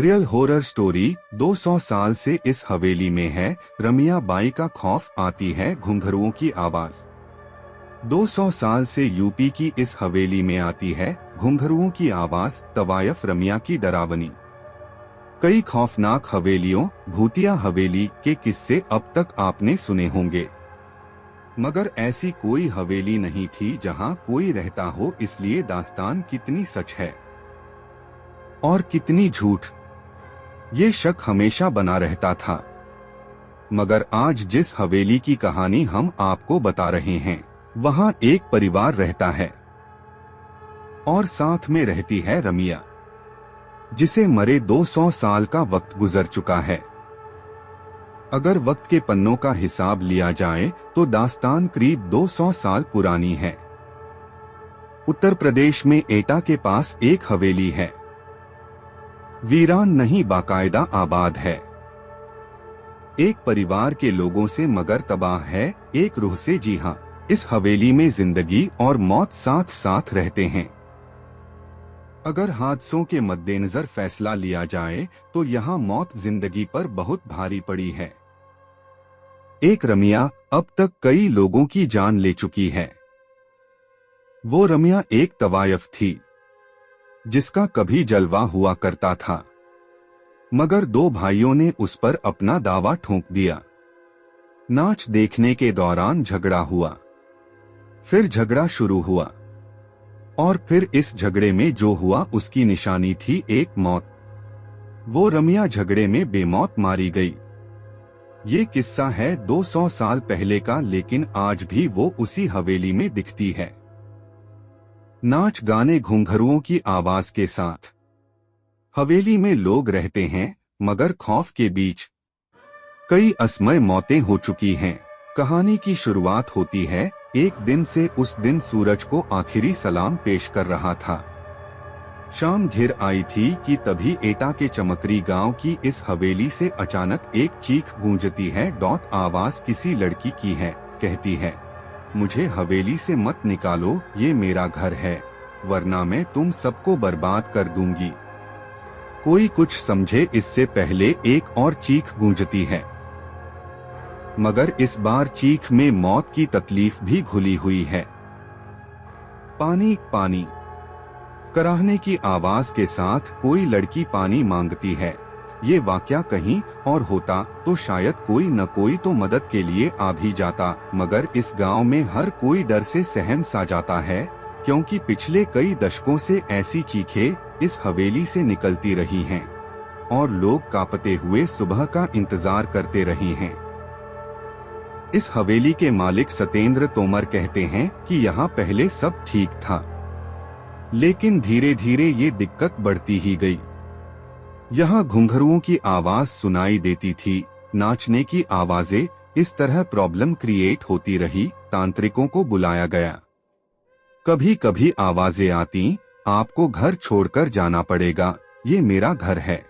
Real horror story 200 साल से इस हवेली में है। रमिया बाई का खौफ आती है घुंघरुओं की आवाज। 200 साल से यूपी की इस हवेली में आती है घुंघरुओं की आवाज। तवायफ रमिया की डरावनी। कई खौफनाक हवेलियों भूतिया हवेली के किस्से अब तक आपने सुने होंगे, मगर ऐसी कोई हवेली नहीं थी जहां कोई रहता हो। इसलिए दास्तान कितनी सच है और कितनी झूठ, ये शक हमेशा बना रहता था। मगर आज जिस हवेली की कहानी हम आपको बता रहे हैं, वहां एक परिवार रहता है और साथ में रहती है रमिया, जिसे मरे 200 साल का वक्त गुजर चुका है। अगर वक्त के पन्नों का हिसाब लिया जाए तो दास्तान करीब 200 साल पुरानी है। उत्तर प्रदेश में एटा के पास एक हवेली है। वीरान नहीं, बाकायदा आबाद है। एक परिवार के लोगों से मगर तबाह है एक रूह से। जी हाँ, इस हवेली में जिंदगी और मौत साथ साथ रहते हैं। अगर हादसों के मद्देनजर फैसला लिया जाए तो यहाँ मौत जिंदगी पर बहुत भारी पड़ी है। एक रमिया अब तक कई लोगों की जान ले चुकी है। वो रमिया एक तवायफ थी जिसका कभी जलवा हुआ करता था, मगर दो भाइयों ने उस पर अपना दावा ठोक दिया। नाच देखने के दौरान झगड़ा हुआ, फिर झगड़ा शुरू हुआ और फिर इस झगड़े में जो हुआ उसकी निशानी थी एक मौत। वो रमिया झगड़े में बेमौत मारी गई। ये किस्सा है 200 साल पहले का, लेकिन आज भी वो उसी हवेली में दिखती है, नाच गाने घुंघरुओं की आवाज के साथ। हवेली में लोग रहते हैं, मगर खौफ के बीच कई असमय मौतें हो चुकी हैं। कहानी की शुरुआत होती है एक दिन से। उस दिन सूरज को आखिरी सलाम पेश कर रहा था। शाम घिर आई थी कि तभी एटा के चमकरी गांव की इस हवेली से अचानक एक चीख गूंजती है। आवाज किसी लड़की की है, कहती है, मुझे हवेली से मत निकालो, ये मेरा घर है, वरना मैं तुम सबको बर्बाद कर दूंगी। कोई कुछ समझे इससे पहले एक और चीख गूंजती है, मगर इस बार चीख में मौत की तकलीफ भी घुली हुई है। पानी पानी कराहने की आवाज के साथ कोई लड़की पानी मांगती है। ये वाकया कहीं और होता तो शायद कोई न कोई तो मदद के लिए आ भी जाता, मगर इस गांव में हर कोई डर से सहम सा जाता है, क्योंकि पिछले कई दशकों से ऐसी चीखें इस हवेली से निकलती रही हैं और लोग कांपते हुए सुबह का इंतजार करते रहे हैं। इस हवेली के मालिक सतेंद्र तोमर कहते हैं कि यहाँ पहले सब ठीक था, लेकिन धीरे धीरे ये दिक्कत बढ़ती ही गई। यहाँ घुंघरुओं की आवाज सुनाई देती थी, नाचने की आवाजें। इस तरह प्रॉब्लम क्रिएट होती रही। तांत्रिकों को बुलाया गया। कभी कभी आवाजें आती, आपको घर छोड़कर जाना पड़ेगा, ये मेरा घर है।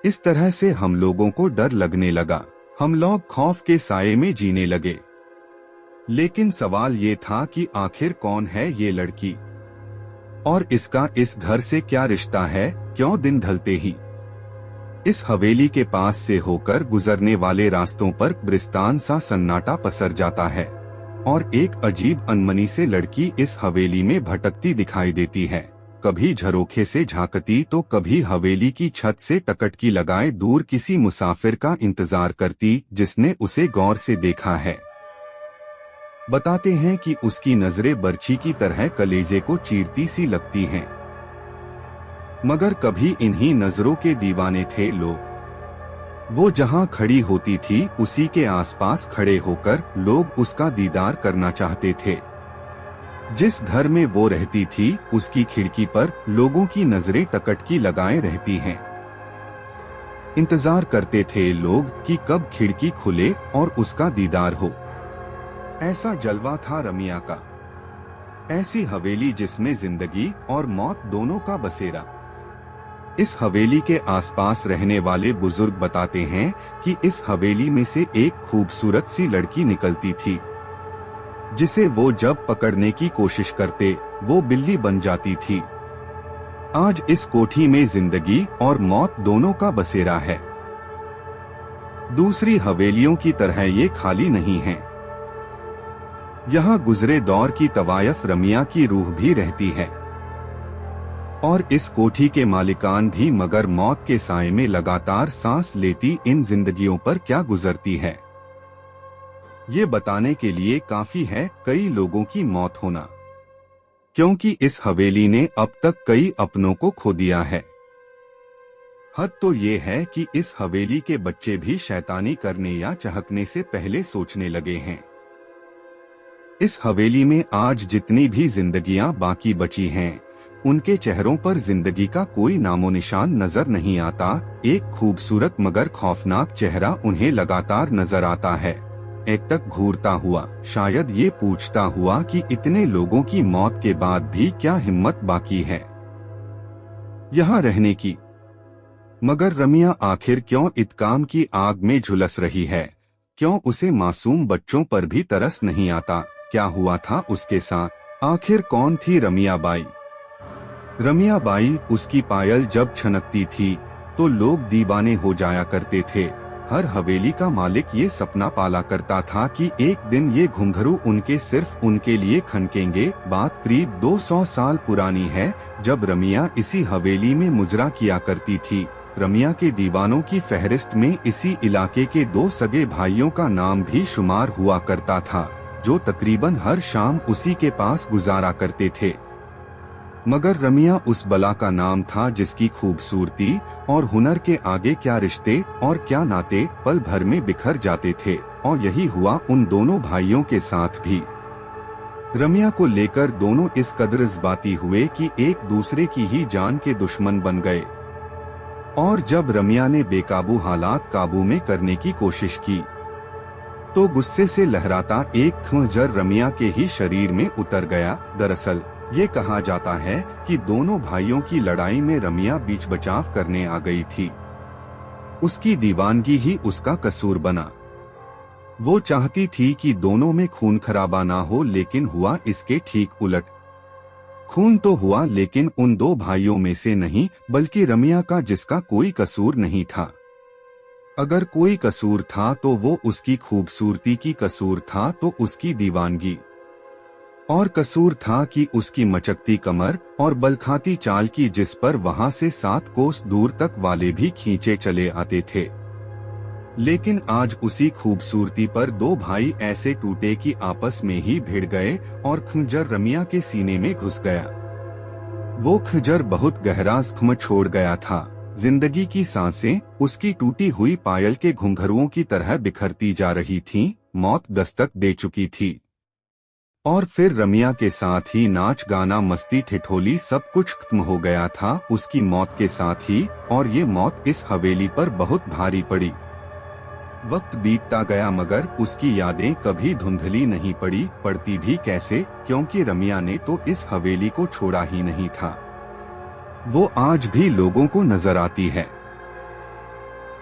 इस तरह से हम लोगों को डर लगने लगा। हम लोग खौफ के साये में जीने लगे। लेकिन सवाल ये था कि आखिर कौन है ये लड़की और इसका इस घर से क्या रिश्ता है। क्यों दिन ढलते ही इस हवेली के पास से होकर गुजरने वाले रास्तों पर कब्रिस्तान सा सन्नाटा पसर जाता है और एक अजीब अनमनी से लड़की इस हवेली में भटकती दिखाई देती है। कभी झरोखे से झांकती तो कभी हवेली की छत से टकटकी लगाए दूर किसी मुसाफिर का इंतजार करती जिसने उसे गौर से देखा है। बताते हैं कि उसकी नजरें बर्छी की तरह कलेजे को चीरती सी लगती हैं, मगर कभी इन्हीं नजरों के दीवाने थे लोग। वो जहां खड़ी होती थी उसी के आसपास खड़े होकर लोग उसका दीदार करना चाहते थे। जिस घर में वो रहती थी उसकी खिड़की पर लोगों की नजरें टकटकी लगाए रहती हैं। इंतजार करते थे लोग कि कब खिड़की खुले और उसका दीदार हो। ऐसा जलवा था रमिया का, ऐसी हवेली जिसमें जिंदगी और मौत दोनों का बसेरा। इस हवेली के आसपास रहने वाले बुजुर्ग बताते हैं कि इस हवेली में से एक खूबसूरत सी लड़की निकलती थी, जिसे वो जब पकड़ने की कोशिश करते वो बिल्ली बन जाती थी। आज इस कोठी में जिंदगी और मौत दोनों का बसेरा है। दूसरी हवेलियों की तरह ये खाली नहीं है। यहाँ गुजरे दौर की तवायफ रमिया की रूह भी रहती है और इस कोठी के मालिकान भी, मगर मौत के साए में लगातार सांस लेती इन जिंदगियों पर क्या गुजरती है, ये बताने के लिए काफी है कई लोगों की मौत होना, क्योंकि इस हवेली ने अब तक कई अपनों को खो दिया है। हद तो ये है कि इस हवेली के बच्चे भी शैतानी करने या चहकने से पहले सोचने लगे हैं। इस हवेली में आज जितनी भी जिंदगियां बाकी बची हैं, उनके चेहरों पर जिंदगी का कोई नामो निशान नजर नहीं आता। एक खूबसूरत मगर खौफनाक चेहरा उन्हें लगातार नजर आता है, एकटक घूरता हुआ, शायद ये पूछता हुआ कि इतने लोगों की मौत के बाद भी क्या हिम्मत बाकी है यहाँ रहने की। मगर रमिया आखिर क्यों इत्काम की आग में झुलस रही है? क्यों उसे मासूम बच्चों पर भी तरस नहीं आता? क्या हुआ था उसके साथ? आखिर कौन थी रमिया बाई? रमिया बाई, उसकी पायल जब छनकती थी तो लोग दीवाने हो जाया करते थे। हर हवेली का मालिक ये सपना पाला करता था कि एक दिन ये घुंघरू उनके सिर्फ उनके लिए खनकेंगे। बात करीब 200 साल पुरानी है, जब रमिया इसी हवेली में मुजरा किया करती थी। रमिया के दीवानों की फहरिस्त में इसी इलाके के 2 सगे भाइयों का नाम भी शुमार हुआ करता था, जो तकरीबन हर शाम उसी के पास गुजारा करते थे। मगर रमिया उस बला का नाम था जिसकी खूबसूरती और हुनर के आगे क्या रिश्ते और क्या नाते पल भर में बिखर जाते थे, और यही हुआ उन दोनों भाइयों के साथ भी। रमिया को लेकर दोनों इस कदर जज्बाती हुए कि एक दूसरे की ही जान के दुश्मन बन गए। और जब रमिया ने बेकाबू हालात काबू में करने की कोशिश की, तो गुस्से से लहराता एक खंजर रमिया के ही शरीर में उतर गया। दरअसल ये कहा जाता है कि दोनों भाइयों की लड़ाई में रमिया बीच बचाव करने आ गई थी। उसकी दीवानगी ही उसका कसूर बना। वो चाहती थी कि दोनों में खून खराबा ना हो, लेकिन हुआ इसके ठीक उलट। खून तो हुआ, लेकिन उन 2 भाइयों में से नहीं, बल्कि रमिया का, जिसका कोई कसूर नहीं था। अगर कोई कसूर था तो वो उसकी खूबसूरती की कसूर था, तो उसकी दीवानगी, और कसूर था कि उसकी मचकती कमर और बलखाती चाल की, जिस पर वहां से 7 कोस दूर तक वाले भी खींचे चले आते थे। लेकिन आज उसी खूबसूरती पर 2 भाई ऐसे टूटे कि आपस में ही भिड़ गए और खंजर रमिया के सीने में घुस गया। वो खंजर बहुत गहरा जख्म छोड़ गया था। जिंदगी की सांसें उसकी टूटी हुई पायल के घुंघरुओं की तरह बिखरती जा रही थीं। मौत दस्तक दे चुकी थी। और फिर रमिया के साथ ही नाच गाना मस्ती ठिठोली सब कुछ खत्म हो गया था उसकी मौत के साथ ही। और ये मौत इस हवेली पर बहुत भारी पड़ी। वक्त बीतता गया, मगर उसकी यादें कभी धुंधली नहीं पड़ती भी कैसे, क्योंकि रमिया ने तो इस हवेली को छोड़ा ही नहीं था। वो आज भी लोगों को नजर आती है,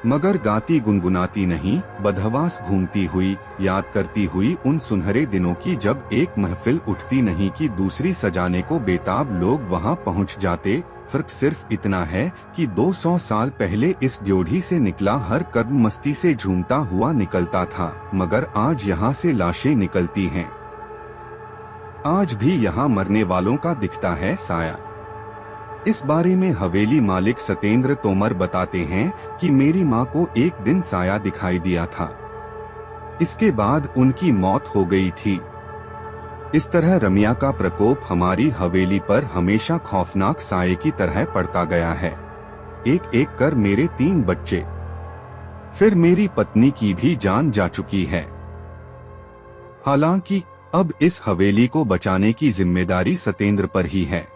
मगर गाती गुनगुनाती नहीं, बदहवास घूमती हुई, याद करती हुई उन सुनहरे दिनों की, जब एक महफिल उठती नहीं कि दूसरी सजाने को बेताब लोग वहां पहुंच जाते। फर्क सिर्फ इतना है कि 200 साल पहले इस ड्योढ़ी से निकला हर कदम मस्ती से झूमता हुआ निकलता था, मगर आज यहाँ से लाशें निकलती हैं। आज भी यहाँ मरने वालों का दिखता है साया। इस बारे में हवेली मालिक सतेंद्र तोमर बताते हैं कि मेरी माँ को एक दिन साया दिखाई दिया था, इसके बाद उनकी मौत हो गई थी। इस तरह रमिया का प्रकोप हमारी हवेली पर हमेशा खौफनाक साये की तरह पड़ता गया है। एक एक कर मेरे 3 बच्चे, फिर मेरी पत्नी की भी जान जा चुकी है। हालांकि अब इस हवेली को बचाने की जिम्मेदारी सतेंद्र पर ही है।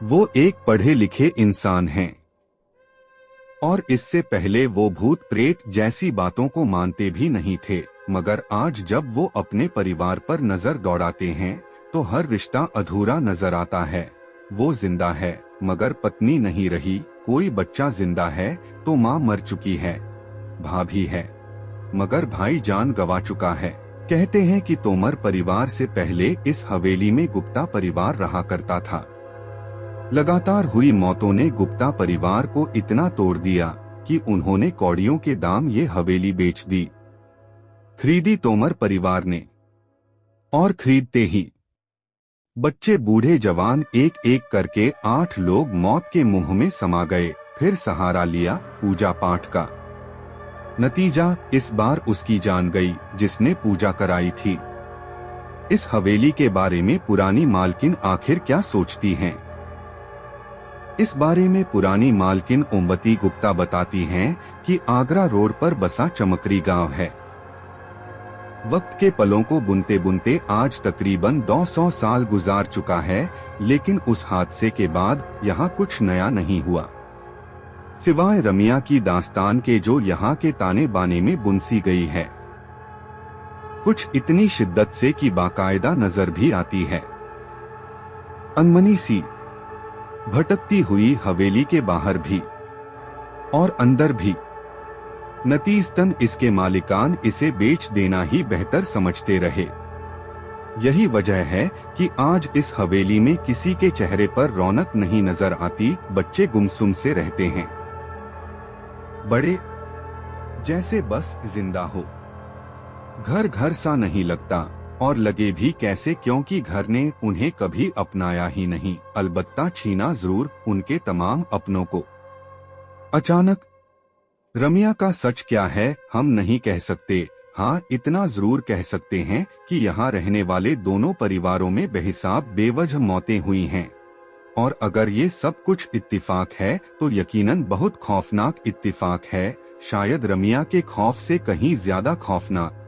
वो एक पढ़े लिखे इंसान हैं और इससे पहले वो भूत प्रेत जैसी बातों को मानते भी नहीं थे, मगर आज जब वो अपने परिवार पर नजर दौड़ाते हैं तो हर रिश्ता अधूरा नजर आता है। वो जिंदा है मगर पत्नी नहीं रही, कोई बच्चा जिंदा है तो माँ मर चुकी है, भाभी है मगर भाई जान गंवा चुका है। कहते हैं कि तोमर परिवार से पहले इस हवेली में गुप्ता परिवार रहा करता था। लगातार हुई मौतों ने गुप्ता परिवार को इतना तोड़ दिया कि उन्होंने कौड़ियों के दाम ये हवेली बेच दी। खरीदी तोमर परिवार ने, और खरीदते ही बच्चे बूढ़े जवान एक एक करके 8 लोग मौत के मुंह में समा गए। फिर सहारा लिया पूजा पाठ का। नतीजा इस बार उसकी जान गई जिसने पूजा कराई थी। इस हवेली के बारे में पुरानी मालकिन आखिर क्या सोचती हैं? इस बारे में पुरानी मालकिन ओमवती गुप्ता बताती हैं कि आगरा रोड पर बसा चमकरी गांव है। वक्त के पलों को बुनते बुनते आज तकरीबन 200 साल गुजार चुका है, लेकिन उस हादसे के बाद यहाँ कुछ नया नहीं हुआ, सिवाय रमिया की दास्तान के जो यहाँ के ताने बाने में बुनसी गई है। कुछ इतनी शिद्दत से कि बाकायदा नजर भी आती है। अनमनी सी भटकती हुई हवेली के बाहर भी और अंदर भी। नतीजतन इसके मालिकान इसे बेच देना ही बेहतर समझते रहे। यही वजह है कि आज इस हवेली में किसी के चेहरे पर रौनक नहीं नजर आती। बच्चे गुमसुम से रहते हैं, बड़े जैसे बस जिंदा हो। घर घर सा नहीं लगता, और लगे भी कैसे, क्योंकि घर ने उन्हें कभी अपनाया ही नहीं, अलबत्ता छीना जरूर उनके तमाम अपनों को। अचानक रमिया का सच क्या है हम नहीं कह सकते। हाँ, इतना जरूर कह सकते हैं कि यहाँ रहने वाले दोनों परिवारों में बेहिसाब बेवजह मौतें हुई हैं। और अगर ये सब कुछ इत्तिफाक है तो यकीनन बहुत खौफनाक इत्तिफाक है, शायद रमिया के खौफ से कहीं ज्यादा खौफनाक।